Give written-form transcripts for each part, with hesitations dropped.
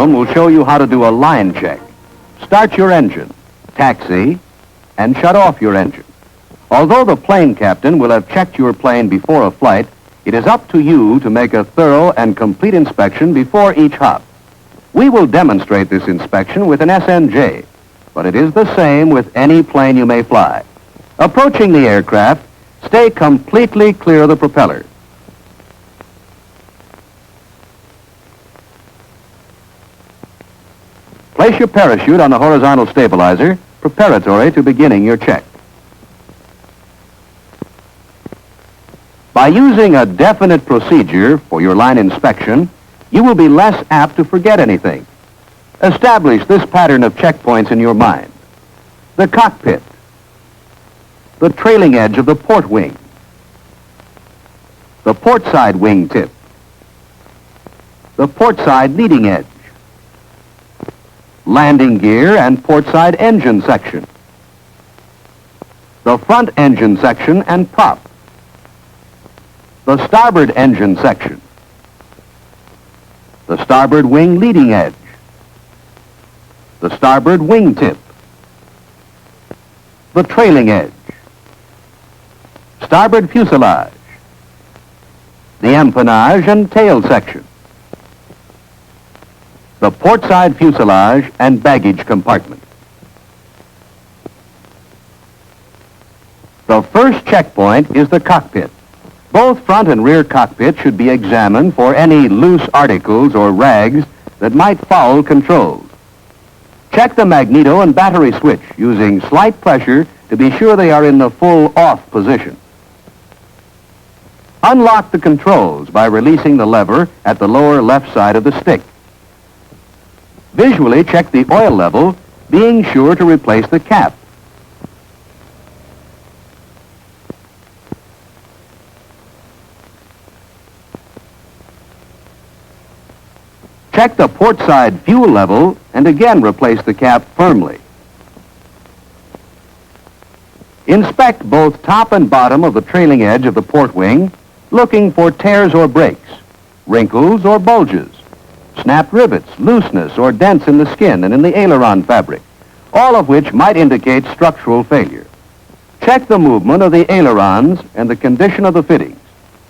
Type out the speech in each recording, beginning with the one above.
film will show you how to do a line check. Start your engine, taxi, and shut off your engine. Although the plane captain will have checked your plane before a flight, it is up to you to make a thorough and complete inspection before each hop. We will demonstrate this inspection with an SNJ, but it is the same with any plane you may fly. Approaching the aircraft, stay completely clear of the propeller. Place your parachute on the horizontal stabilizer, preparatory to beginning your check. By using a definite procedure for your line inspection, you will be less apt to forget anything. Establish this pattern of checkpoints in your mind. The cockpit, the trailing edge of the port wing, the port side wing tip, the port side leading edge, landing gear and port side engine section, the front engine section and prop, the starboard engine section, the starboard wing leading edge, the starboard wing tip, the trailing edge, starboard fuselage, the empennage and tail section, the port side fuselage and baggage compartment. The first checkpoint is the cockpit. Both front and rear cockpits should be examined for any loose articles or rags that might foul controls. Check the magneto and battery switch using slight pressure to be sure they are in the full off position. Unlock the controls by releasing the lever at the lower left side of the stick. Visually check the oil level, being sure to replace the cap. Check the port side fuel level and again replace the cap firmly. Inspect both top and bottom of the trailing edge of the port wing, looking for tears or breaks, wrinkles or bulges, snapped rivets, looseness or dents in the skin and in the aileron fabric, all of which might indicate structural failure. Check the movement of the ailerons and the condition of the fittings.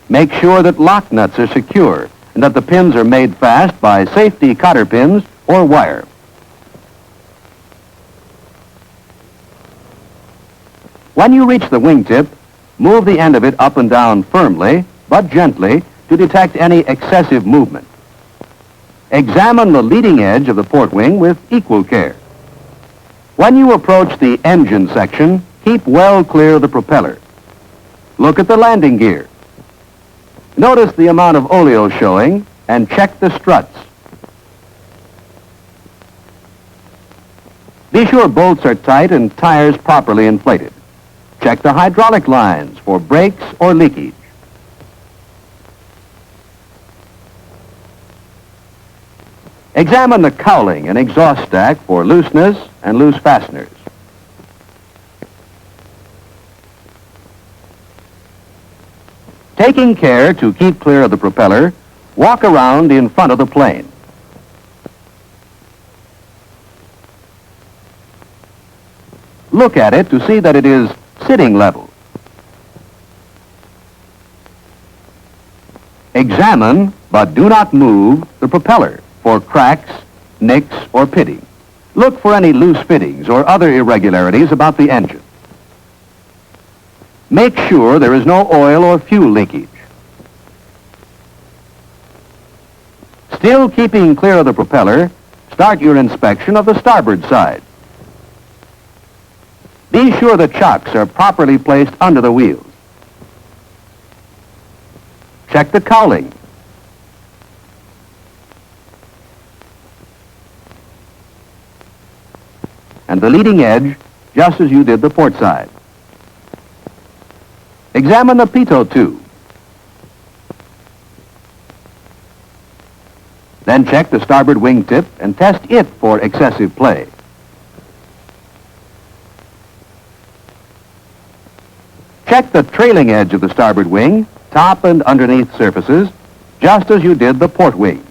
Make sure that lock nuts are secure and that the pins are made fast by safety cotter pins or wire. When you reach the wingtip, move the end of it up and down firmly, but gently, to detect any excessive movement. Examine the leading edge of the port wing with equal care. When you approach the engine section, keep well clear of the propeller. Look at the landing gear. Notice the amount of oleo showing and check the struts. Be sure bolts are tight and tires properly inflated. Check the hydraulic lines for brakes or leakage. Examine the cowling and exhaust stack for looseness and loose fasteners. Taking care to keep clear of the propeller, walk around in front of the plane. Look at it to see that it is sitting level. Examine, but do not move, the propeller for cracks, nicks, or pitting. Look for any loose fittings or other irregularities about the engine. Make sure there is no oil or fuel leakage. Still keeping clear of the propeller, start your inspection of the starboard side. Be sure the chocks are properly placed under the wheels. Check the cowling. And the leading edge, just as you did the port side. Examine the pitot tube. Then check the starboard wingtip and test it for excessive play. Check the trailing edge of the starboard wing, top and underneath surfaces, just as you did the port wing.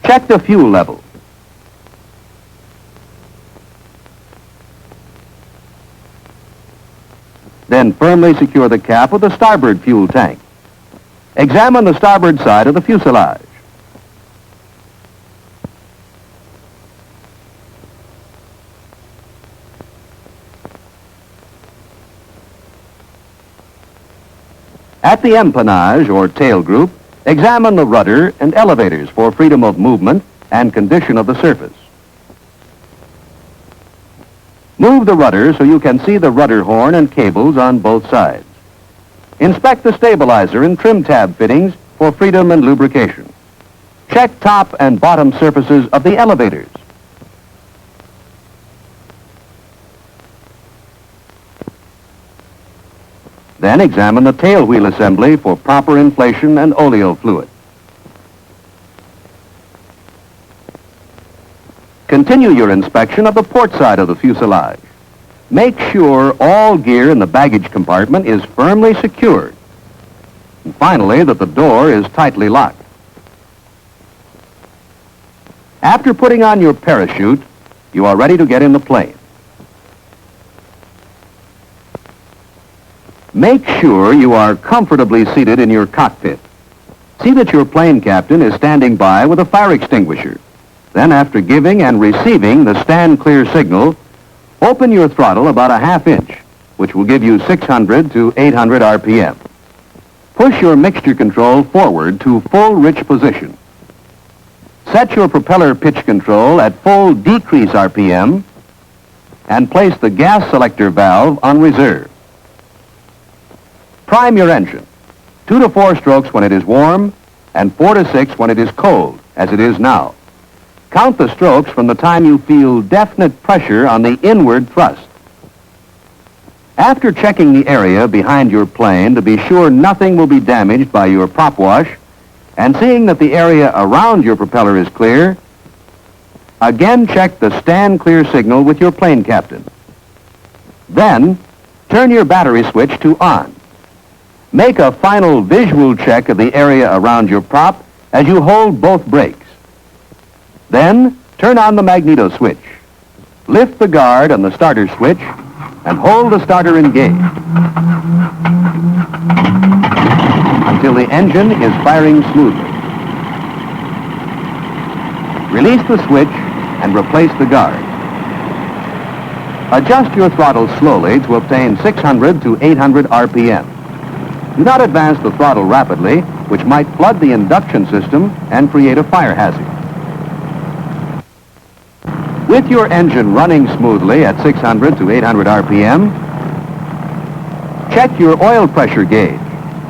Check the fuel level. Then firmly secure the cap of the starboard fuel tank. Examine the starboard side of the fuselage. At the empennage or tail group, examine the rudder and elevators for freedom of movement and condition of the surface. Move the rudder so you can see the rudder horn and cables on both sides. Inspect the stabilizer and trim tab fittings for freedom and lubrication. Check top and bottom surfaces of the elevators. Then examine the tail wheel assembly for proper inflation and oleo fluid. Continue your inspection of the port side of the fuselage. Make sure all gear in the baggage compartment is firmly secured. And finally, that the door is tightly locked. After putting on your parachute, you are ready to get in the plane. Make sure you are comfortably seated in your cockpit. See that your plane captain is standing by with a fire extinguisher. Then, after giving and receiving the stand clear signal, open your throttle about a ½ inch, which will give you 600 to 800 RPM. Push your mixture control forward to full rich position. Set your propeller pitch control at full decrease RPM and place the gas selector valve on reserve. Prime your engine, 2 to 4 strokes when it is warm and 4 to 6 when it is cold, as it is now. Count the strokes from the time you feel definite pressure on the inward thrust. After checking the area behind your plane to be sure nothing will be damaged by your prop wash, and seeing that the area around your propeller is clear, again check the stand clear signal with your plane captain. Then, turn your battery switch to on. Make a final visual check of the area around your prop as you hold both brakes. Then, turn on the magneto switch. Lift the guard on the starter switch and hold the starter engaged until the engine is firing smoothly. Release the switch and replace the guard. Adjust your throttle slowly to obtain 600 to 800 RPM. Do not advance the throttle rapidly, which might flood the induction system and create a fire hazard. With your engine running smoothly at 600 to 800 RPM, check your oil pressure gauge.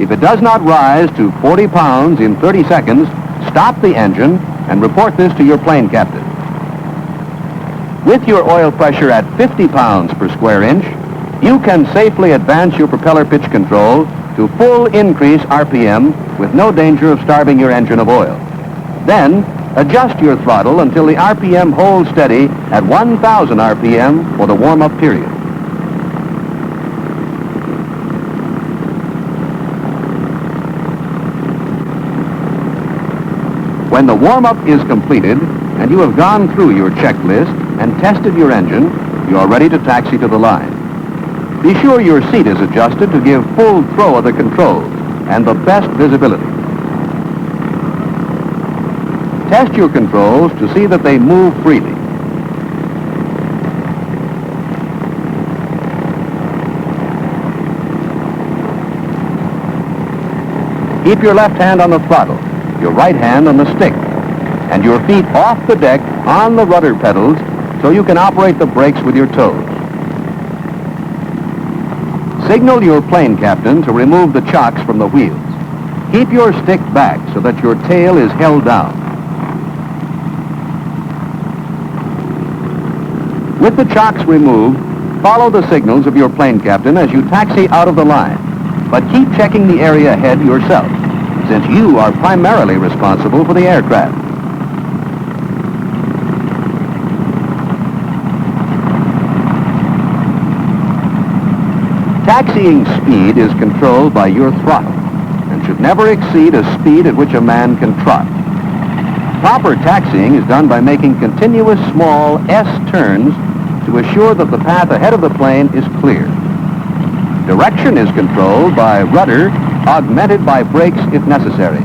If it does not rise to 40 pounds in 30 seconds, stop the engine and report this to your plane captain. With your oil pressure at 50 pounds per square inch, you can safely advance your propeller pitch control to full increase RPM with no danger of starving your engine of oil. Then, adjust your throttle until the RPM holds steady at 1,000 RPM for the warm-up period. When the warm-up is completed and you have gone through your checklist and tested your engine, you are ready to taxi to the line. Be sure your seat is adjusted to give full throw of the controls and the best visibility. Test your controls to see that they move freely. Keep your left hand on the throttle, your right hand on the stick, and your feet off the deck on the rudder pedals so you can operate the brakes with your toes. Signal your plane captain to remove the chocks from the wheels. Keep your stick back so that your tail is held down. With the chocks removed, follow the signals of your plane captain as you taxi out of the line, but keep checking the area ahead yourself, since you are primarily responsible for the aircraft. Taxiing speed is controlled by your throttle and should never exceed a speed at which a man can trot. Proper taxiing is done by making continuous small S turns to assure that the path ahead of the plane is clear. Direction is controlled by rudder, augmented by brakes if necessary.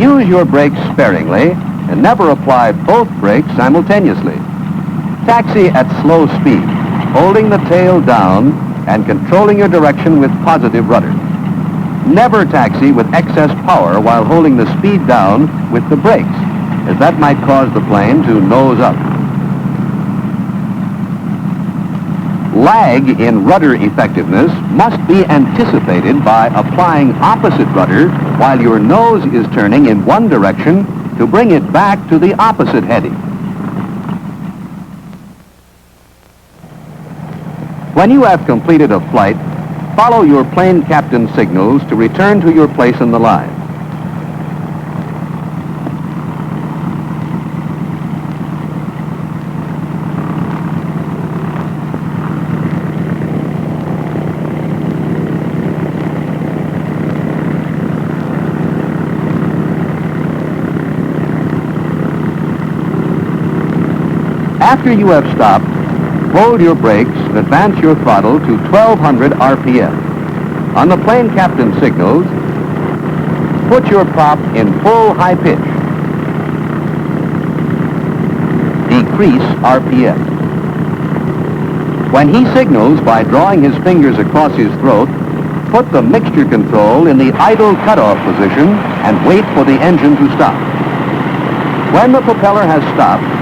Use your brakes sparingly and never apply both brakes simultaneously. Taxi at slow speed, holding the tail down and controlling your direction with positive rudder. Never taxi with excess power while holding the speed down with the brakes, as that might cause the plane to nose up. Lag in rudder effectiveness must be anticipated by applying opposite rudder while your nose is turning in one direction to bring it back to the opposite heading. When you have completed a flight, follow your plane captain's signals to return to your place in the line. After you have stopped, hold your brakes and advance your throttle to 1200 RPM. On the plane captain's signals, put your prop in full high pitch. Decrease RPM. When he signals by drawing his fingers across his throat, put the mixture control in the idle cutoff position and wait for the engine to stop. When the propeller has stopped,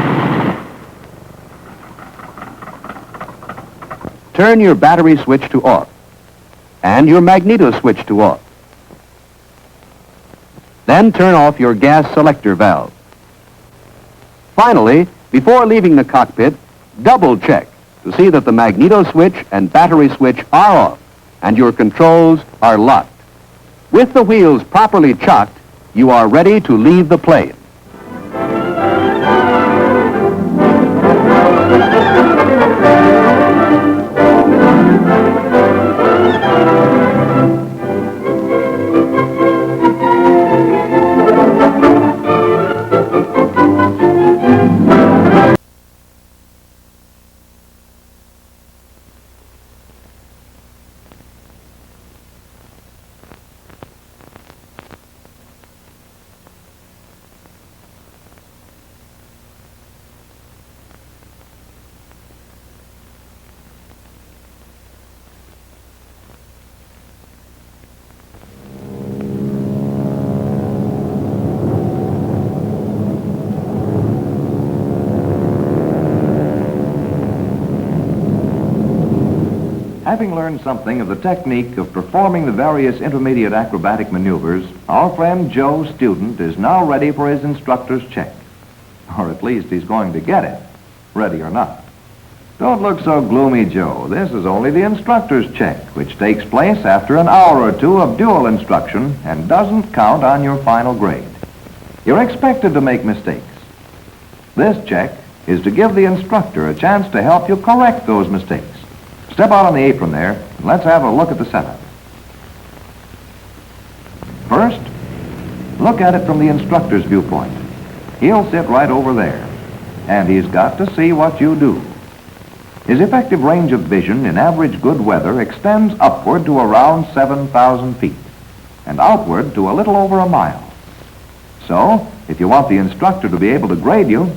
turn your battery switch to off and your magneto switch to off. Then turn off your gas selector valve. Finally, before leaving the cockpit, double check to see that the magneto switch and battery switch are off and your controls are locked. With the wheels properly chocked, you are ready to leave the plane. Having learned something of the technique of performing the various intermediate acrobatic maneuvers, our friend Joe Student is now ready for his instructor's check. Or at least he's going to get it, ready or not. Don't look so gloomy, Joe. This is only the instructor's check, which takes place after an hour or two of dual instruction and doesn't count on your final grade. You're expected to make mistakes. This check is to give the instructor a chance to help you correct those mistakes. Step out on the apron there, and let's have a look at the setup. First, look at it from the instructor's viewpoint. He'll sit right over there, and he's got to see what you do. His effective range of vision in average good weather extends upward to around 7,000 feet, and outward to a little over a mile. So, if you want the instructor to be able to grade you,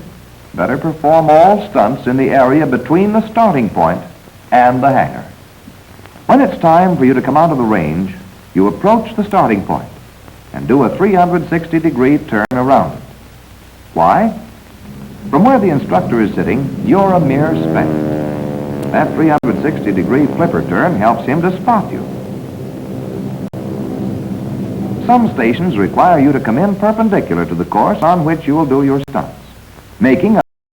better perform all stunts in the area between the starting point and the hangar. When it's time for you to come out of the range, you approach the starting point and do a 360-degree turn around it. Why? From where the instructor is sitting, you're a mere speck. That 360-degree flipper turn helps him to spot you. Some stations require you to come in perpendicular to the course on which you will do your stunts, making